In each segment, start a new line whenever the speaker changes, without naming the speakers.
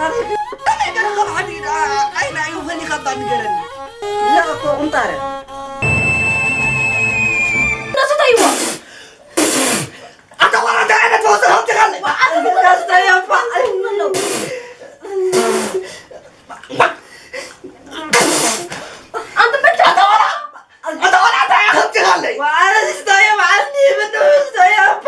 أنا خب حديد أين أيوه خطأ نقرن لا أقوم طارق
ناس طيبة
أتورط أنا توصل هم تغلي ناس طيبة
أنت بنت
أتورط أنا هم تغلي وأنا استويب عني بدو استويب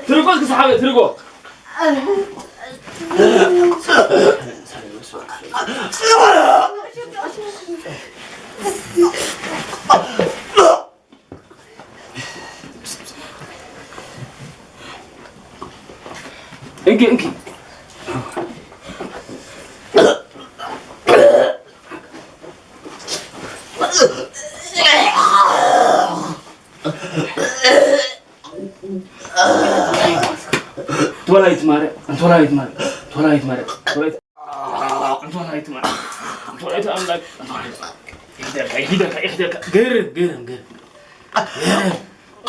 ترقوا صحابي ترقوا انكي تولايت ماري تولايت أملاك يحدك قرب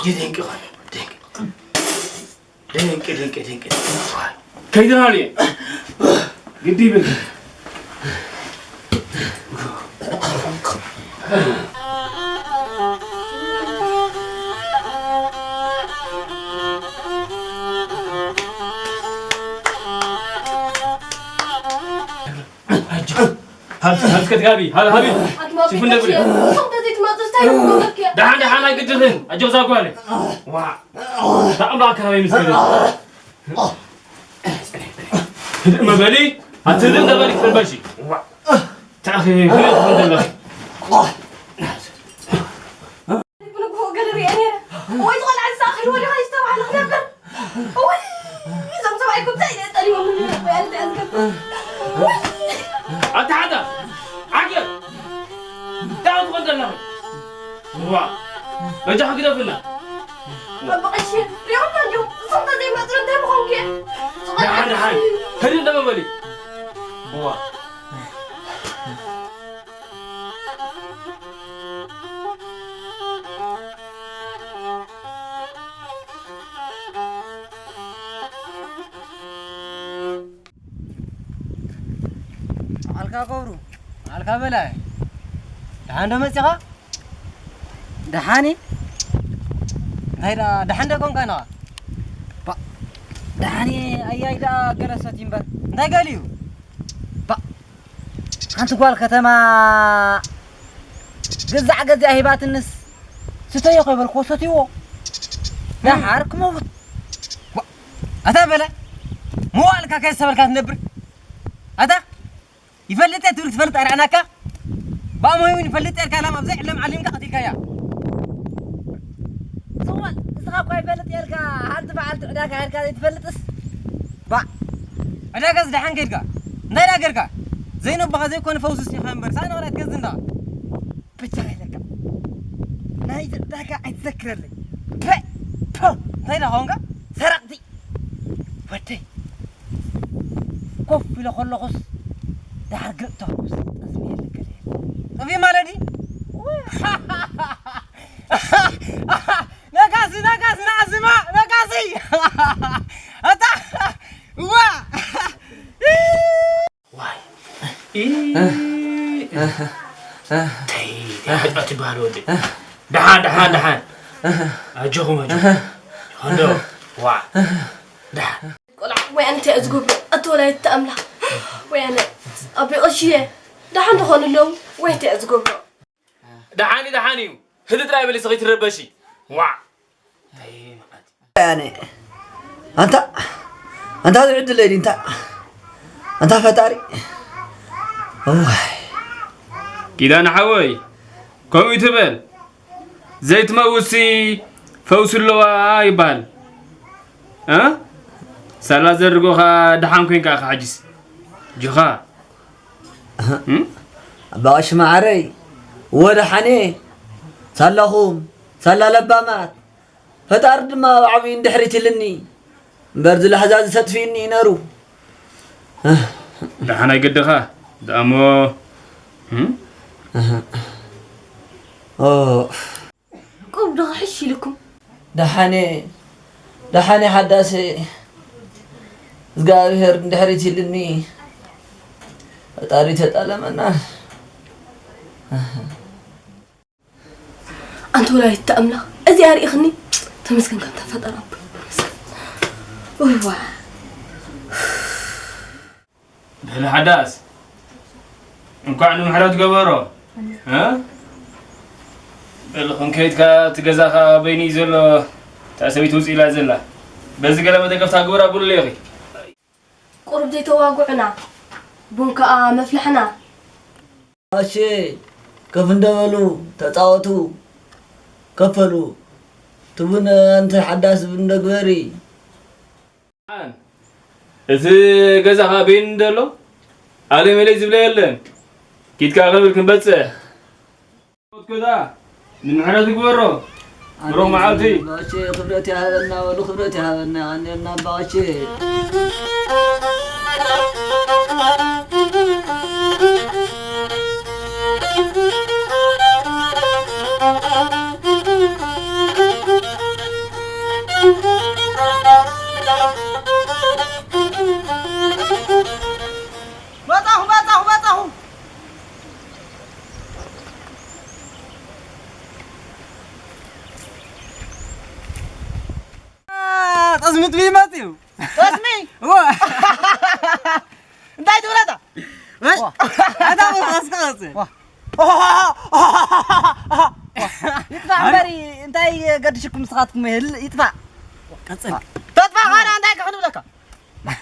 جدينك دينك كيدنا لي قدي بك هل كتابي هل هابي شوف النبي دحان قدرن اجوز اقوالي وا تأمرك هاي مسكين ما بالي هتدم دبالي في البشي تاخي هل الحمد لله
ويدخل على الساخر ولا هيستوى على الغنبر إذا مسوعكم زي التالي ومن
أنت هذا عقل تعال تقدر لهم وا رجع كده فينا
ما بقاش اليوم اليوم صمت زي ما ترد تبغون كي
دحان هل انت ما بالي وا
alka kobru alka belay dahanda masiqa dahani hayda dahanda kon kana ba dahani ayayda galasatin bar ndagaliu ba antu قال ከተማ ገዛዕ ሂባት ንስ ስተይ ቆበል ኮሰቲዎ ዳሓርክ ሞት አታ በለ ሞዋልካ ከሰበልካ ትነብር አታ يفلت توري تفلت أرعناك بامو يوين يفلت الكلام أبزع لم علمك قتيلك يا سوال إسقاط قاي فلت يلك هانت بعلت عداك هالك يتفلت إس با عداك إس دحين كيلك نايلا كيلك زينو بغازي يكون فوز سيخان برس أنا ولا تكذن دا بتشغل لك نايد داك أتذكر لي بو نايلا هونغا سرقتي ودي كوف في لخل لخص ده حرقت تهرس أزمير لك ليه طفي مالدي نقاسي نعزمة نقاسي أتا واي
تي أتبارودي دحان أجوهم هندو وا ده
قلع وين تأزقوا أطول التأملة وين أبي أشياء ده عنده خان اللو وين تأزقوا
دحاني هذا ترى بلي صغير الربشي وا
يعني أنت هذا عد الليل أنت فتاري أوه
كده نحوي كم يتبل زيت موسي فوس اللواء يبال ها سلا زرقوها دحام كين كاخ عجز جخا
باش معري ولا حني سلاهم سلا لبامات فتارد ما عبين دحريت لني برد الحزاز ستفيني نارو
دحنا يقدخا دامو
أوه
قوم ده حشي لكم
دحاني حداسي زغابير دحريت لني فتاري تتألمنا
أنت ولا يتأمله أزيار إخني تمسكن كم تفضل رب واه
الحداث انكم محرات قبرو ها الخنكيت تجزاها بيني زل تأسبيت وزي لا زلا بس قال ما تقف تقبر أقول لي أخي
قرب زي تواقعنا بنكا مفلحنا
أشي كيف ندملو تتعاوتوا كفلوا تبون أنت حداث بندقوري
إذا جزاها بين دلو على ملي زبلة يلن كيت كأغلب كنبتة كذا من محرات قبرو برو معالتي
باشي خبرتي هذا ولو خبرتي هذا عندنا باشي
بطاهو تزمت بي ماتيو تزمي انتي تولد هذا خلاص يطلع بري انتي قدشكم سخاتكم يطلع قصل تطلع انا عندك خلو لك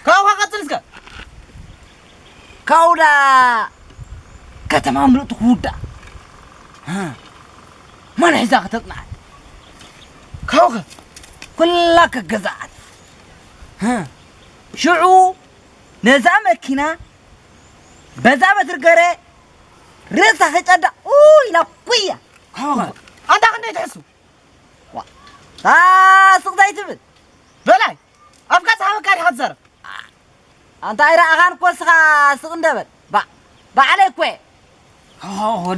كاو قصلك كاولا كتم عملو تخودا ها ما نحزاق تطلع كاوغا كلك جزعت ها شعو نزامك هنا بزامة القرى رزق هتدا اوي لا قوية كاوغا انت خلني تحسو صداي تبد بلاي افكار صاحبك كاري حتزرف أنت أيرا أغان كوسخا سكندبل با عليك كوي هو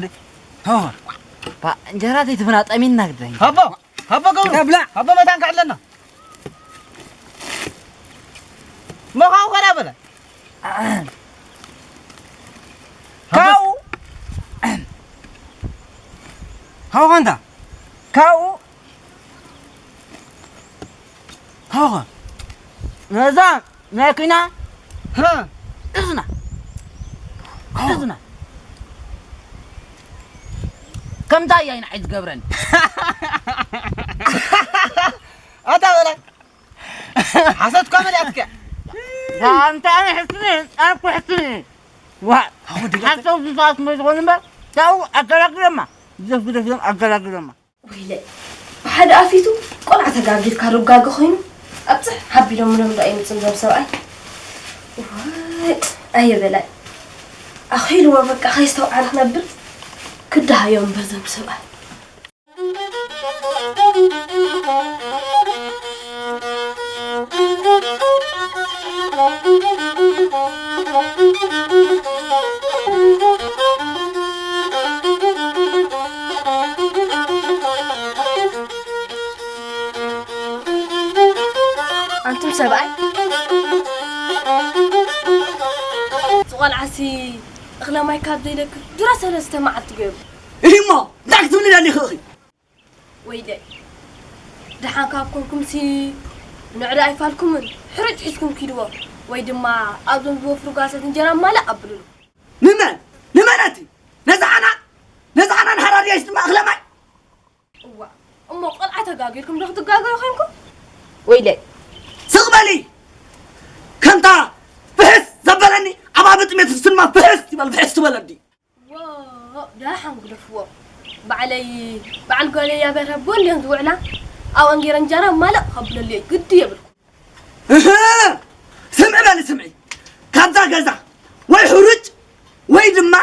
با انجراتي تفنات أمين نقدر هبا قولوا لا هبا ما تنقع لنا ما هو خرابنا كاو هو أنت كاو هو نظام ناكينا ها إذنا كم دايا ينعيد قبرن أنت ولا حسد كامل أتك أنت أنا حسنين واحد حتى وصلت مشغول بس تاو أكلك لما زفت أكلك لما
ويلي واحد أفيتو قل عتقاقيت كارو قاقو خينو أبصح حبي لهم منهم رأينا تنزل سواي أي بلاي أخي لو بك أخي استوى على نبر كدها يوم برزم سواي أنتم سبعي سؤال عسي أغلى ما يكاد لك دراسة لستمعت تجيب
إيه ما دعك تقولي لاني خاخي
ويلي دحان كابكم سي نعرا يفالكم حرج اسكم كيدوا ويدما ابزم بوفرو غاسات انجرا مالا ابلو
نمناتي نزعنا نحرر ياش ما اخلماي
وا امو قلعه تغاغيركم دخ تغاغير خينكم
ويلي
سقبلي كنتا فحس زبلني عبابت ميت السما فحس يبل فحس ولدي
وا دحان قلفوا بعل قال يا برهبون لي وعلا او انجر انجرا مالا قبل اللي قد يبلكم
سمعي كذا كذا وي حرج وي دما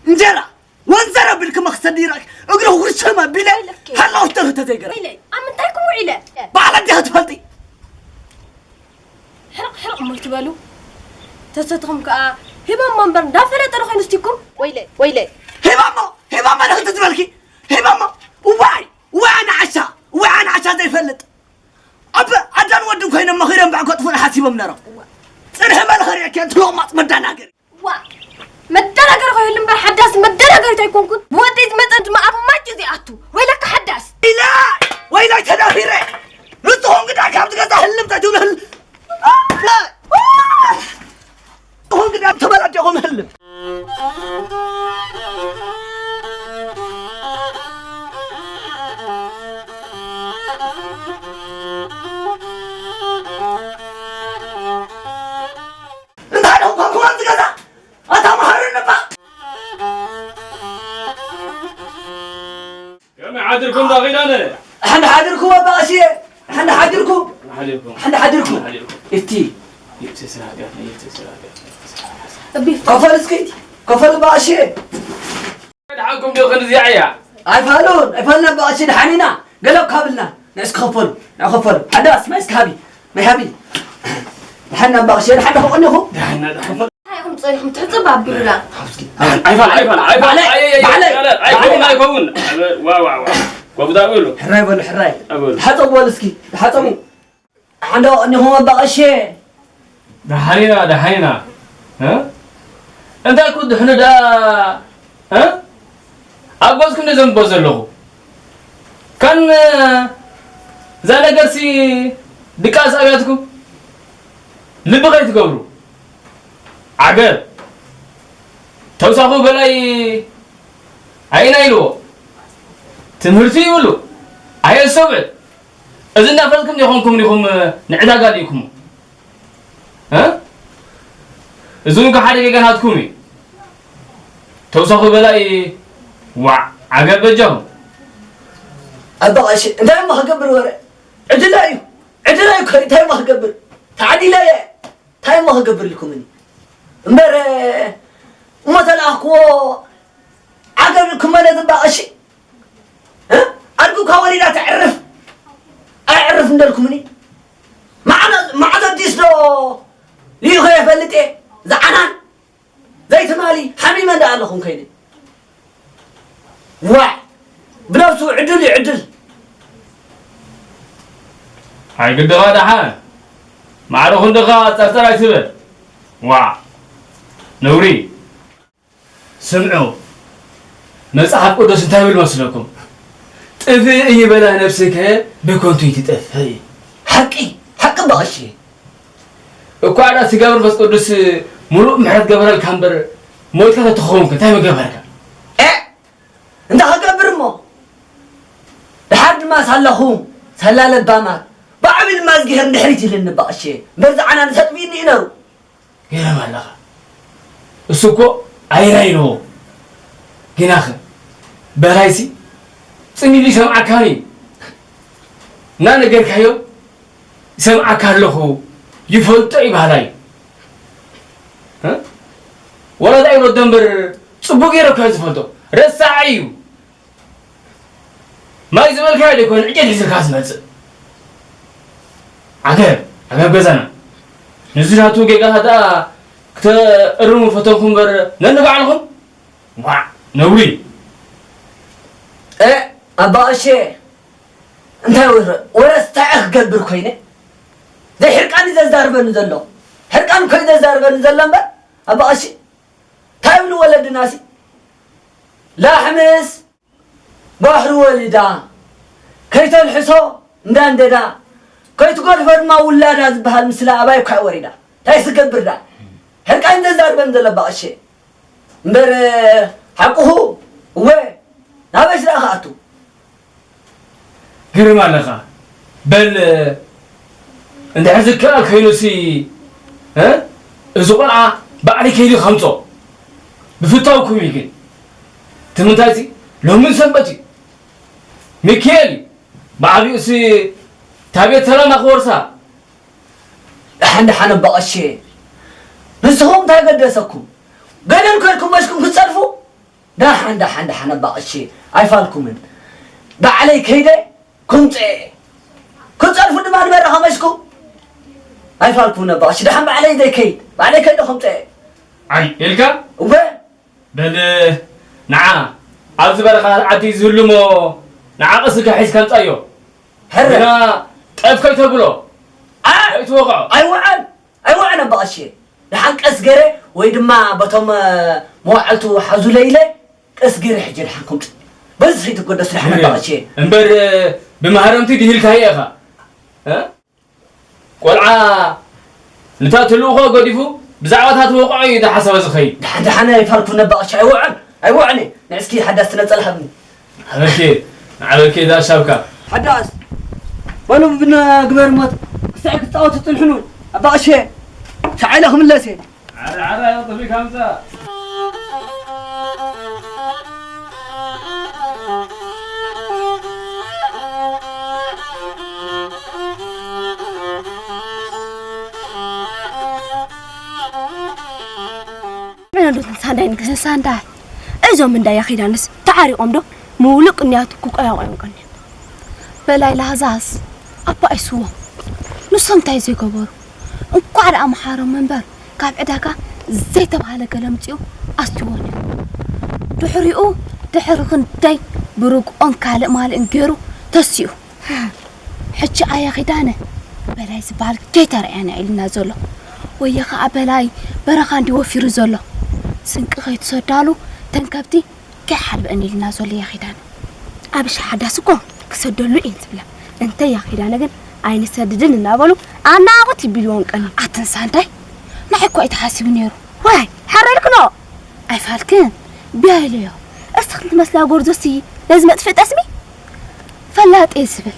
انجرا وانزرا بالك مقصد يراك اقرا ورشما بلا هلا وتر تزيقرا
ويلي ام انتايكم وعلا
بعد دي هتفلطي
حرق ما تبالو تستخدم كا هبا منبر دافره ترخين استيكم
ويلي
هبا ما نخد تبالكي هبا ما وانا عشا زي فلط أدان ودو كاين ما خيرن بعكو طفل حاسبهم نرى صرح ما الخير كانت لومات مدناغر
وا مدناغر خو يلم حداس مدناغر تايكونكم بوديت مطنت ما اماجي زي اتو ويلك حداس
ويلا تدافيره نتهم قد عكابت غزا حلم تاجون هل لا هم قد تبلدهم هل
حاضركم داخلنا
احنا حاضركم باشي احنا حاضركم افتي كفل اسكيت كفل باشي
دحانكم دخل زيعيا
ايفالنا باشي دحانينا قالوا قابلنا ناس كفل حداس ما اسكابي ما يهبي دحنا باشي حدا فوقنهم
دحنا
هايكم تصيحكم تحصب عبدالله
عيفال عيفون واو وابدا اقول
حراي حطب ولسكي حطموا عنده انه باشي
دحينا ها انت كنت حنا دا ها ابوسكم نزم بوزلو كان زانا قرسي دكاس اغاتكم لبغي تقبروا عقل توسخوا بلاي عينا يلو تمرتي يقولوا اي السبع اذن افرضكم يخونكم نعدا قاليكم ها اذن كحري كان هاتكوني توسخوا بلاي عقل بجهم
أبغى دايما ما هقبر ورا عدلايو كري دايما ما هقبر تعدي لا دايما ما هقبر لكم مني مر مثلا أخو عقبكم ولا تبغى شيء ها أرجوك هولي لا أعرف ندلكم مني معنا ديس لو ليه خير فلتة زعنان زي تمالي حميمة ده لكم كيني بنفسه عدل
هاي قد غادا حان معروف دغا ترتراي تبل نوري سمعوا مصحف قدس انت بيل مسلكم طفي يبلا نفسك بكونتي تطفي
حق باشي
እኮ አዳ ሲገብር በስ ቅዱስ ሙሉ ምሕረት ገበረል ካምበር ሞይካ ተተخونك እንታይ መገበርካ
انت هقبرمو لحد ما صلخوم سلال البامات بعمل ما زغير نحريت لنا باشي برزعنا نسطبيني نرو
غير مالخ اسكو ايراينو جناخ برايسي ጽሚሊ ሰምዓካኒ ና ነገር ካዮ ሰምዓካለሁ ይፈልጦ ይባላይ ወላዳይ ነው ደንበር ጽቡቅ ይረው ከዝፈልጦ ረሳዩ ማይ ዘመልካ ይኮን እጀት ይዝካስ መጽ አገር ገዛና ንዝራቱ ገጋታ ከተርሙ ፈተኩም በር ነንባልኩም ነውሪ
أباشي أنت ورستعخ قلبر كوينة ذي حرقان إذا زاربن زلو حرقان كوي إذا زاربن زلن بر أباشي تايملو ولد ناسي لا حمس بحر ولدا كيت الحصو እንዳንደዳ كنت قول فرما ولا ناس بهالمسلا أباي كورينا تاي سكبرنا هل كان تزار بنزل باشي مبر حقه هو نابش راخاتو
قرم على بل انت حزك كينوسي ها زقرعه بعد كيلو خمسه بفتاوكم يمكن تمنتازي لو من سنبتي ميكيل بعد سي تابي ترى نخورسا
احنا حنبقى الشيء بس هم تاقدسكم قالوا لكم ماشكم تصرفوا ده حنبقى الشيء عيفالكم من بعليك هيدا كنت صرفوا دم على برا ماشكم عيفالكم نبقى الشيء ده حن بعلي ذي كيد بعليك هيدا كنت
اي يلقى
وين
بل نعم عاوز برا عتي زلمو نعم قصك حيس كان طيو هنا طيف كي تقولوا يتوقع
ايوه انا بقى شيء لحق اسقره ويدما بتم موعلتو حزو ليله اسقره حجي لحقكم بس هي تقدس لحنا بقى شيء
امبر بمهرمتي ديلك هيخا ها قلعه لتاتلوخو قديفو بزعوات توقعوا اذا حسب زخي
ده حنا يفرقوا بقى شيء ايوه عني نسكي حدثنا صلحني
على كده شبكه
حدث ولو بدنا قبر موت ساعه تصوت تلحنون ابقى شيء شعيلهم اللاسي
على يا طفي خمسه
أنا دوت سانداي نكسر سانداي إذا من دايا خيرانس تعاري أمدو مولك إني أتكوك أيام كني بلاي لازاس أبا أسوأ نصهم تايزي كبر وقعد أم حرام منبر كاب عداكا زي تبع لكلامتيو أستواني دحريو دحرقن داي بروق أن كالق مال إنجيرو تسيو حجي آيا خيدانة بلاي زبال كيتر يعني إلنا زولو وياخا بلاي برخان دي وفيرو زولو سنك غيت سودالو تنكبتي كحل بأني لنا زولو يا خيدانة أبش حداسكو كسودلو إنت بلا أنت يا خيدانة جن عين سددن النابلو أنا أغتي بلون كان أتنسانتي نحكو يتحاسب نيرو واي حرركنو أي فالكن بياليو استخدمت مسلا غورزوسي لازم أتفت اسمي فلات إسبل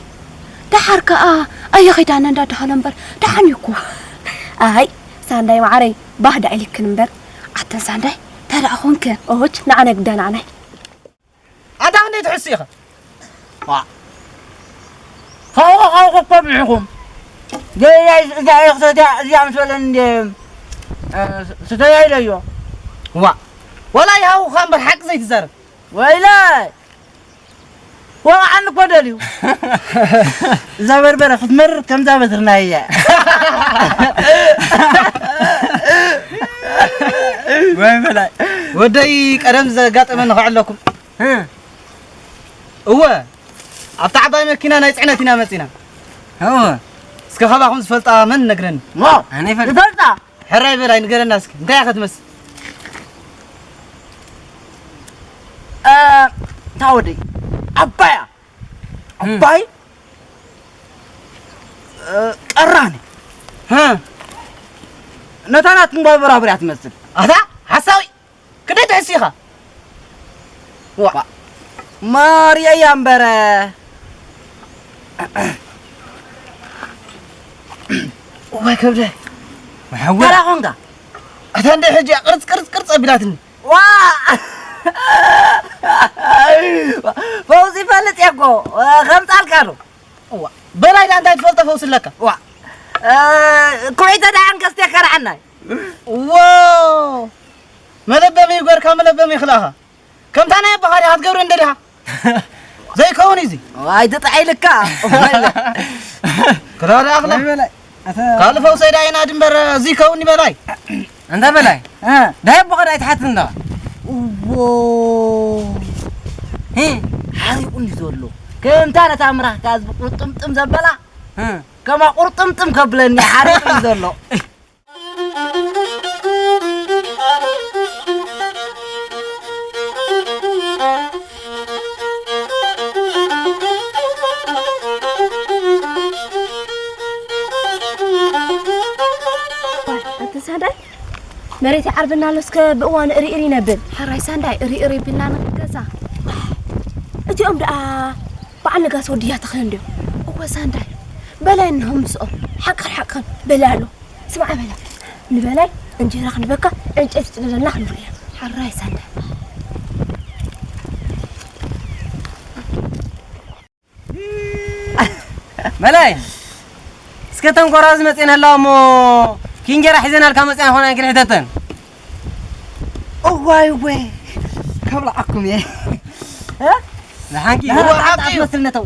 دحركا أي خيدانة دا دخلنبر دحنيكو أي سانداي معري بعد عليك نمبر أتن سانداي ترى أخونك أوج نعنك دان عني
أدا عندي تحسيها خاو قبلكم جاي مش ولا ستاي ليو ولا يهو خام بالحق زي تزرب ويلا والله عنك بدليو زبر برا فتمر كم زابترنا هي وين بلاي ودي قدم زقاط من خعلكم هو أبتعبا مكينا نايصعنتنا مصينا هو اسك خباكم زفلطا من نغرن انا فلطا حراي بلاي نغرنا اسك انت يا ختمس تعودي أباي قراني ها نتانات مبابرة بريات تمثل هذا حساوي كده تحسيها ماريا يامبرة وما كبده محول ترى هوندا أتندي حجي قرص أبيلاتني فوزي فلت ياكو خمس الكارو بلاي ده انت تفلت فوز لك كويتا ده عنك استيكر عنا واو ملبمي يقول كم ملبمي خلاها كم تانا بخاري هتقبر اندلها زي كوني زي واي تطعي لك كرار اخلا قال فوزي ده ينا دمبر زي كوني بلاي انت بلاي ده بخاري يتحتن ده واو هي هاي قولي زولو كم تانا تامرا كاز قرطمطم زبلا كما قرطمطم كبلني حريق زولو
سانداي مريتي عربنا لسك بأوان إري نبل حراي سانداي إري بلنا نكذا أنت أم دا بعد نقاس وديها تخندو هو سانداي بلا إنهم سؤال حقا بلالو سمع بلا نبلاي انجي راح نبكى انجي تنلنا نبليا حراي سانداي
ملاي سكتم قراز متين هلا مو كينجر حزين الكامس أنا هنا كده تتن
واي كم لعكم يا
ها لحنكي هو عاقي
مثلنا تو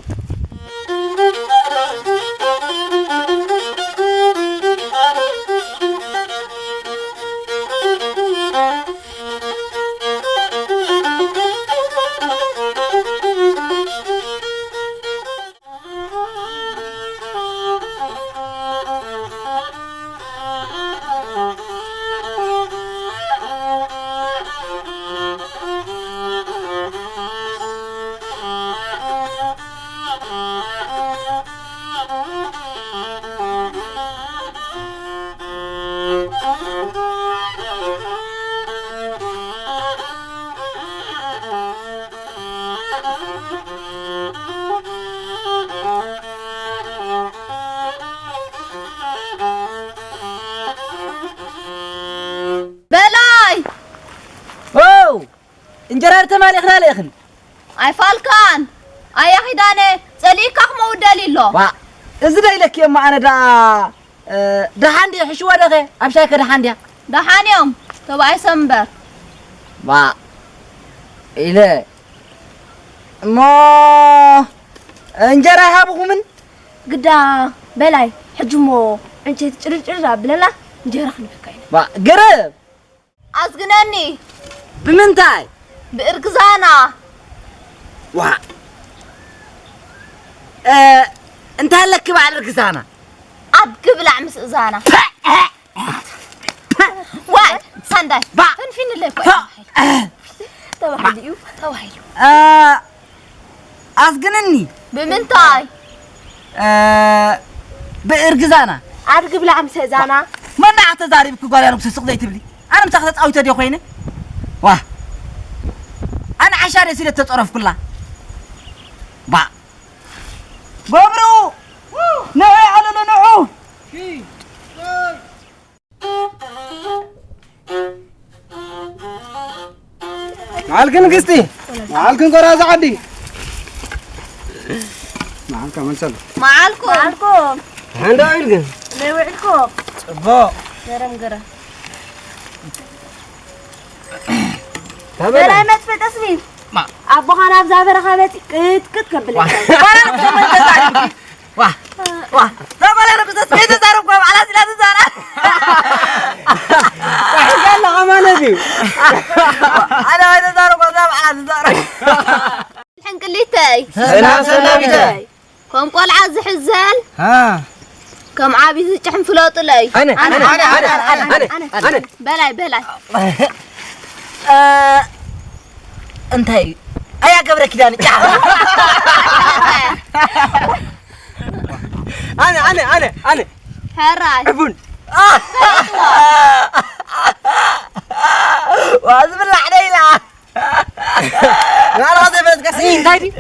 انجرار تمالي خلال اخن
اي فالكان اي اخي داني صليك اخمو دليلو
وا ازداي لك يا معنا دا حاندي حشوه دغه ابشاك دا حاندي
دحانيوم تبعي سمبر
وا إله ما انجرا هابو من
قدا بلاي حجمو انت تشرجر بللا انجرا خنبكاين
وا قرب
أزغناني
بمنتاي
بإركزانا
وا انت هلك بعد ركزانا
أدقبلع مسئزانا واي سانداي فين اللي فوق
توحيلو
أزغنني
بمنتاي
بإركزانا
أدقبلع مسئزانا
ما نعت زاري بك قال أنا بسوق زي تبلي أنا متاخذت أو تدي خوينا واه أنا عشان يصير تتصرف كلها با بابرو نوعي على نوعه معلكن قستي معلكن قراز عدي معلكم من سلو
معالكم
هندا عيلكن
نوعكم
با
قرم
بلا
ما تفت أسمين
ما
أبو خراب زابر خابتي كت قبل
واه زابر أنا بس كيف تزارب قام على سلا تزارب يلا عمانة دي أنا ما تزارب قام على تزارب
الحين قليتي
سلام
كم قال عز حزال
ها
كم عابي تشحن فلوط لي
أنا
بلاي
انتي ايا قبرك داني انا
هراي
ابون وازم العديلة ما راضي بتقسين تايدي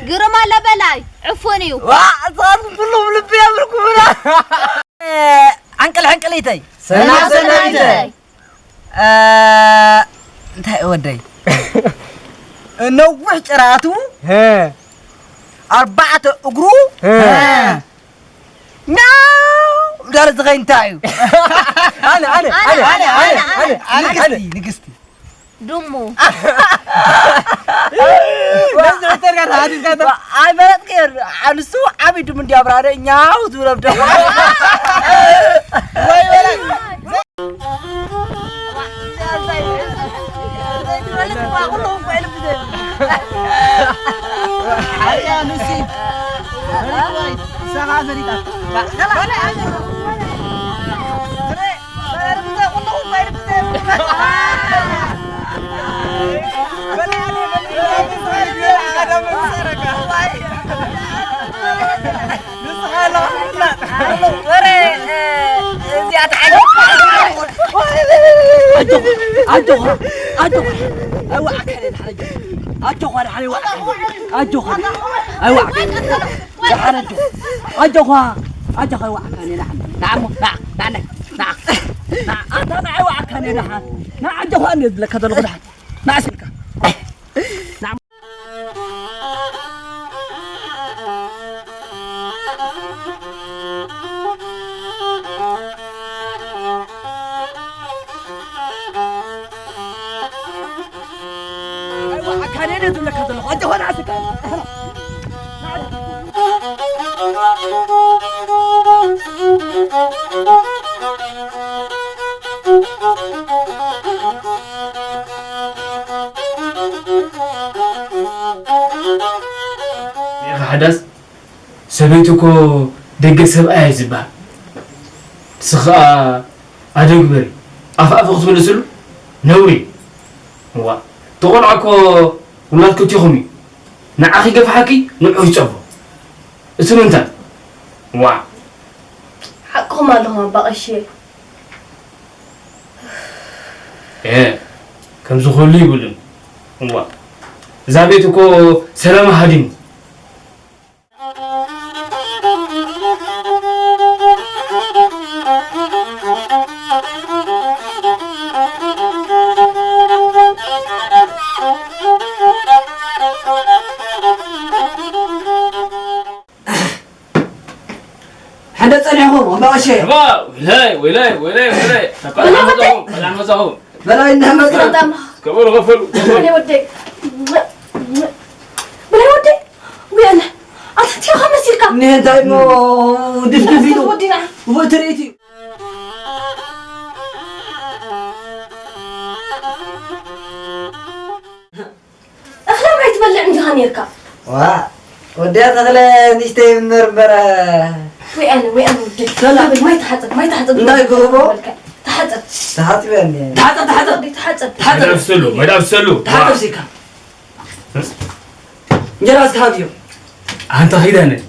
قرما لا بلاي عفوني
صار كلهم لبي امركم عنقليتي
سنايتي
انتي ودي نوح جراتو ها 4 اقرو ها ناو دار زغين تاعو انا نقستي
دمو
بس ترجع هذه كذا اي بلد كير على سوق عبيد من دي ابرار نياو دولب ده وي ولا يا نسيب ساعة زريدة لا
أجوها أوعك علي الحاجة أجوها الحالي أجوها أوعك أجوها أوعك علي نعم أنا أوعك علي نعم أجوها نزل لك هذا الغداء مع سلكة نعم كان ينزل لك هذا الغداء وانا عسك
يا حدث سبيتكو دق سبعة زبا سخاء أدقبري أفأفخ تبلسلو نوري هو تقول عكو ولاد كتيخمي نعاخي قف حكي نبعو يصفو اسم انت وا
حقهم اللهم بقى شيء
ايه كم زخولي يقولن هو زابيتكو سلام هادين
حدا صنعهم ما شيء
ولاي تقال مزاهم
بلا إنها مزرعة
كبر غفلوا
بلا ودي ويانا أنت يا خمس سلكة
نه دايما دفدفينو
ودينا
وتريتي
أخلا ما يتبلع عندي هنيركا
ودي أتغلى نشتي مربرة
ويانا ودي
لا
ما يتحطب
لا يقولوا
تحطب
بني
تحت
ما يدفسلوا
تحت سيكا جراس هابيو
أنت خيدانه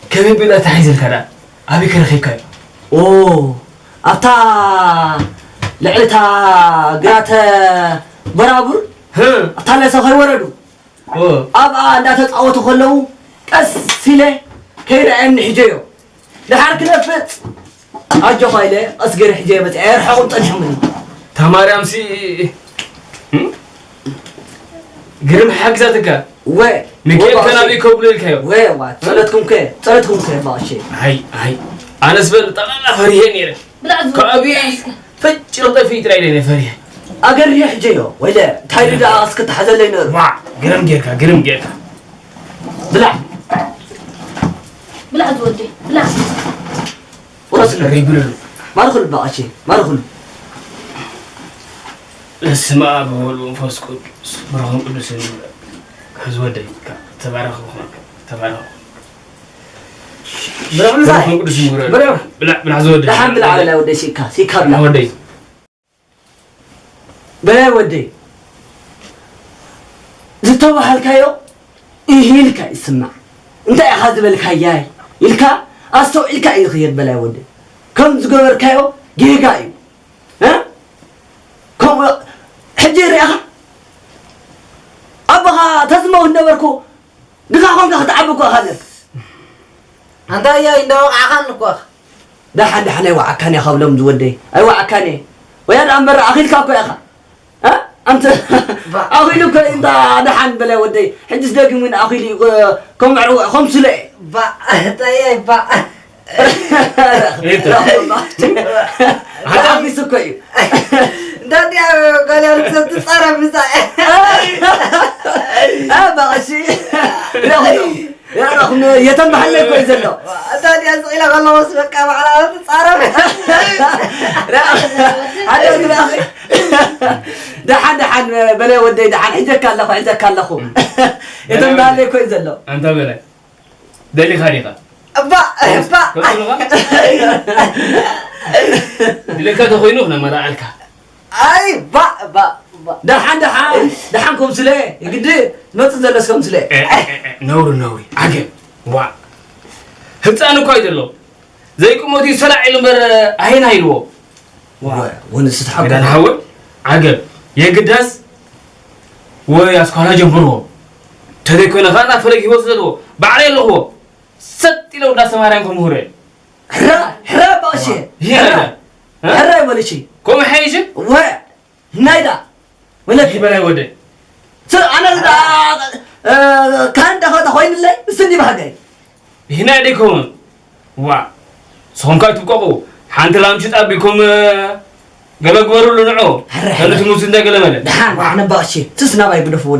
كم بلا تحيز الكلام أبي كرخيك
أوه أتا لعلتها قرات برابر
ها
أتا لسه خي وردو أبا دا تتعوتو خلو قسيله كيرا عين حجيو لحرك نفت أجو خايله أصغر حجيو بس يرحقون طنحمني
تماري أمسي قرم حق ذاتك
وي
ميكيل كان أبي كوبل الكيو
وي وات صلتكم كي ماشي
هاي أنا سبل طلع فريهن يره كأبي فجر طفي ترايلين فريه
أقر حجيو ولا تايري دا أسكت حزل لي نور
وا قرم جيركا
بلع
ودي بلا
ورسل
ريبلو
ما ندخل بقى شيء ما ندخل
السماء بقول وفوس قدس برغم قدس هزودي تبارك
برغم
برغم قدس
برغم
بلا هزودي
الحمد لله على ودي سيكا بلا
ودي
بلا ودي زتوا هالكايو إيه لك اسمع أنت أخذ بالك هياي إلكا أستو إلكا يخير بلا ودي كم زغور كايو جيجاي ها كم حجير يا أخي أبغى تسمعوا النبركو دقاقهم تختعبكوا هذا
أنت يا إنه عقلك
دحن وعكاني خولهم زودي أي وعكاني ويا أمر أخيل كاكو يا أخي ها أنت أخيلك أنت دحن بلا ودي حدث داك من أخيلي كم عرو خمس لي
با تايا با
هذا بيسكوي
دادي قال لك تتصرف بزاي
بغشي يا رغم يتم محلك كويس له
دادي أسئل الله واسمك على تتصرف
هذا دحن بلا ودي دحن حجك الله يتم محلك كويس له
أنت بلا دلي خارقة
با
دلي كده خوينونا مرا عليك
أي با
دحن كم سلة يقدر نتصل لسكم سلة
نوري عجب وا هتأنو كايد الله زيكم مودي سلع علم بر أهين هيلو
ونست حق
إذا نحاول عقب يقدس وياسكولا جمهره تذكرنا خانا فريق يوصله بعدين له ست لو داس مارين كمهره
حرا باشي حرا ولا شيء
كم حيجي
و نايدا ولا
يبلا ودي
انا كان دخل خوين لي سني بهاجي
هنا ديكم وا سونكاي تبقوا حانت لامشت ابيكم غبغورو لنعو هل تموت انت قلمله
دحان احنا باشي تسنا باي بدفو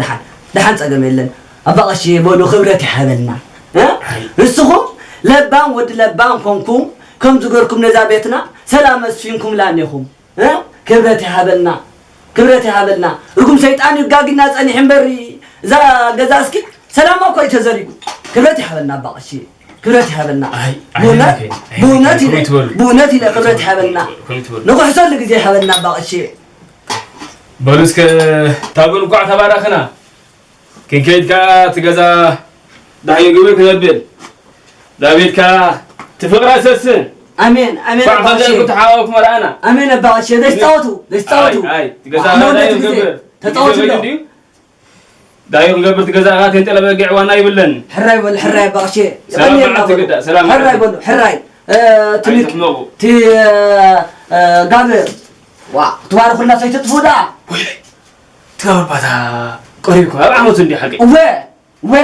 دحان صقم يلن ابقاشي بولو خبرتي حبلنا ها نسخو لبان ود لبان كونكم كم زغركم نزا بيتنا سلام اسفينكم لانيكم ها كبرتي حبلنا ركم شيطان يغاغنا صني حنبري ذا غزاسكي سلام اكو يتزريق كبرتي حبلنا بقاشي كبرتي حبلنا بوناتي لا كبرتي حبلنا نقول حصل لك زي حبلنا بقاشي
بلسك تابن قع تباركنا كيكيتكا تغزا داي غبر كذبل دافيدكا تفقر اسسن
امين
باشي كنت حاوك مرانا
امين باشي ليش صوتوا
اي تغزا داي غبر
تطوتوا
داي غبر تغزا غات انت لبقع وانا يبلن
حراي باشي
سلام
حراي تي غابر وا تبارك الله سيتطفودا
تغبر باتا قريبكم ابعمت اندي حقي
و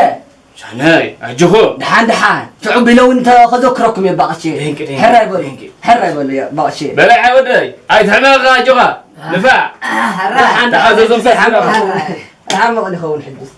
شاناي اجهو
دحان تعب لو انت خذكركم يا باشي حراي بقول يا باشي
بلا عودي اي تحمل جوها نفع
حراي
تحززم سحنا
عم غني خون حدث